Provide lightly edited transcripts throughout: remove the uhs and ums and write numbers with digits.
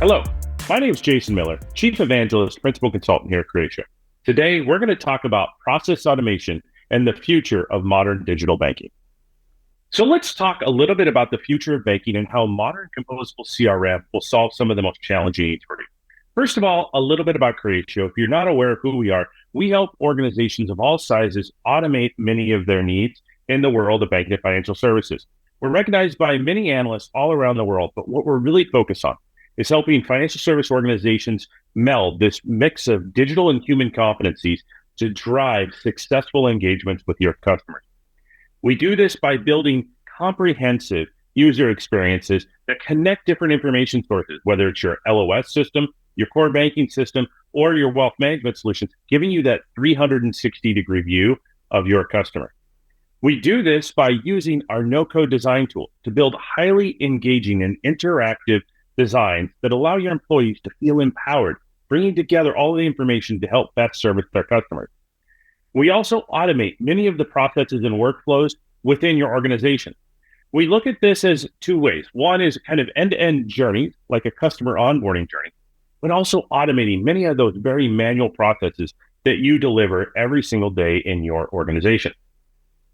Hello, my name is Jason Miller, Chief Evangelist, Principal Consultant here at Creatio. Today, we're going to talk about process automation and the future of modern digital banking. So let's talk a little bit about the future of banking and how modern composable CRM will solve some of the most challenging needs for you. First of all, a little bit about Creatio. If you're not aware of who we help organizations of all sizes automate many of their needs in the world of banking and financial services. We're recognized by many analysts all around the world, but what we're really focused on is helping financial service organizations meld this mix of digital and human competencies to drive successful engagements with your customers. We do this by building comprehensive user experiences that connect different information sources, whether it's your LOS system, your core banking system, or your wealth management solutions, giving you that 360-degree view of your customer. We do this by using our no-code design tool to build highly engaging and interactive designs that allow your employees to feel empowered, bringing together all of the information to help best service their customers. We also automate many of the processes and workflows within your organization. We look at this as two ways. One is kind of end-to-end journeys, like a customer onboarding journey, but also automating many of those very manual processes that you deliver every single day in your organization.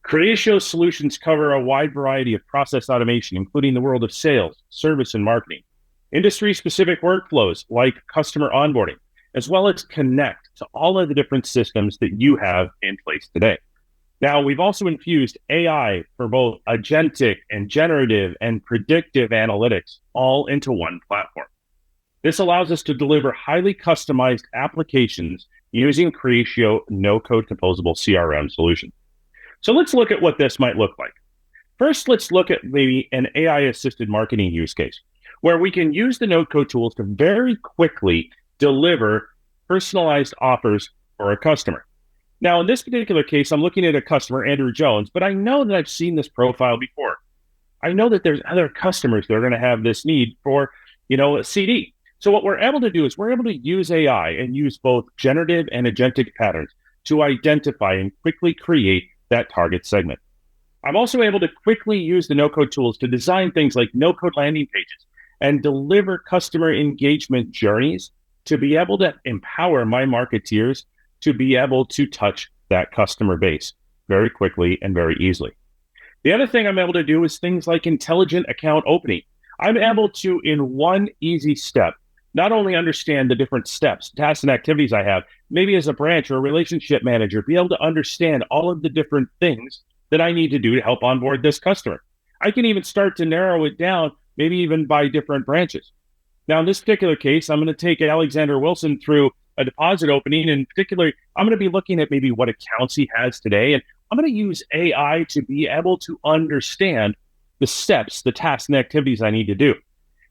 Creatio solutions cover a wide variety of process automation, including the world of sales, service, and marketing, industry-specific workflows like customer onboarding, as well as connect to all of the different systems that you have in place today. Now, we've also infused AI for both agentic and generative and predictive analytics all into one platform. This allows us to deliver highly customized applications using Creatio no-code composable CRM solution. So let's look at what this might look like. First, let's look at maybe an AI-assisted marketing use case, where we can use the no-code tools to very quickly deliver personalized offers for a customer. Now, in this particular case, I'm looking at a customer, Andrew Jones, but I know that I've seen this profile before. I know that there's other customers that are going to have this need for, a CD. So what we're able to do is we're able to use AI and use both generative and agentic patterns to identify and quickly create that target segment. I'm also able to quickly use the no-code tools to design things like no-code landing pages and deliver customer engagement journeys to be able to empower my marketeers to be able to touch that customer base very quickly and very easily. The other thing I'm able to do is things like intelligent account opening. I'm able to, in one easy step, not only understand the different steps, tasks, and activities I have, maybe as a branch or a relationship manager, be able to understand all of the different things that I need to do to help onboard this customer. I can even start to narrow it down, maybe even by different branches. Now, in this particular case, I'm going to take Alexander Wilson through a deposit opening. In particular, I'm going to be looking at maybe what accounts he has today. And I'm going to use AI to be able to understand the steps, the tasks, and activities I need to do.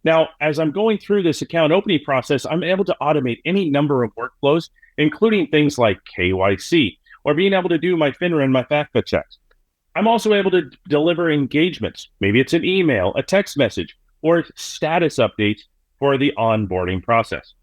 Now, as I'm going through this account opening process, I'm able to automate any number of workflows, including things like KYC, or being able to do my FINRA and my FAFSA checks. I'm also able to deliver engagements. Maybe it's an email, a text message, or status updates for the onboarding process.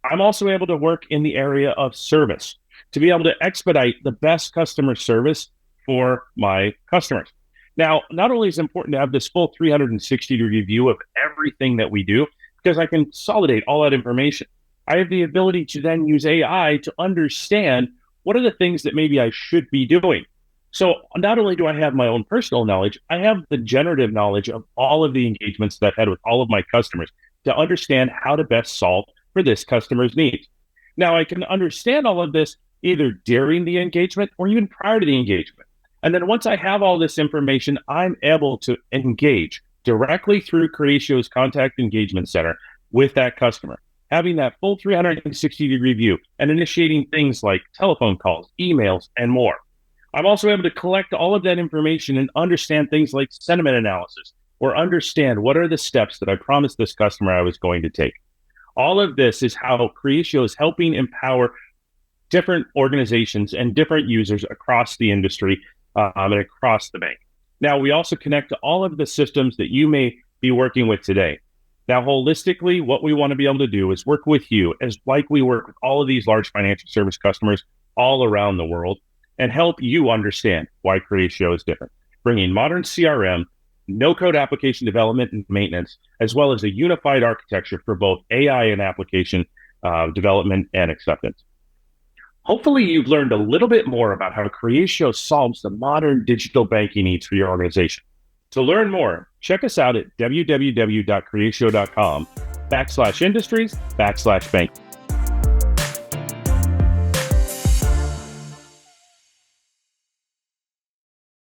I'm also able to work in the area of service to be able to expedite the best customer service for my customers. Now, not only is it important to have this full 360-degree view of everything that we do, because I can consolidate all that information. I have the ability to then use AI to understand what are the things that maybe I should be doing. So not only do I have my own personal knowledge, I have the generative knowledge of all of the engagements that I've had with all of my customers to understand how to best solve for this customer's needs. Now, I can understand all of this either during the engagement or even prior to the engagement. And then once I have all this information, I'm able to engage directly through Creatio's Contact Engagement Center with that customer, having that full 360-degree view and initiating things like telephone calls, emails, and more. I'm also able to collect all of that information and understand things like sentiment analysis, or understand what are the steps that I promised this customer I was going to take. All of this is how Creatio is helping empower different organizations and different users across the industry and across the bank. Now, we also connect to all of the systems that you may be working with today. Now, holistically, what we want to be able to do is work with you as like we work with all of these large financial service customers all around the world and help you understand why Creatio is different, bringing modern CRM no-code application development and maintenance, as well as a unified architecture for both AI and application development and acceptance. Hopefully, you've learned a little bit more about how Creatio solves the modern digital banking needs for your organization. To learn more, check us out at www.creatio.com/industries/bank.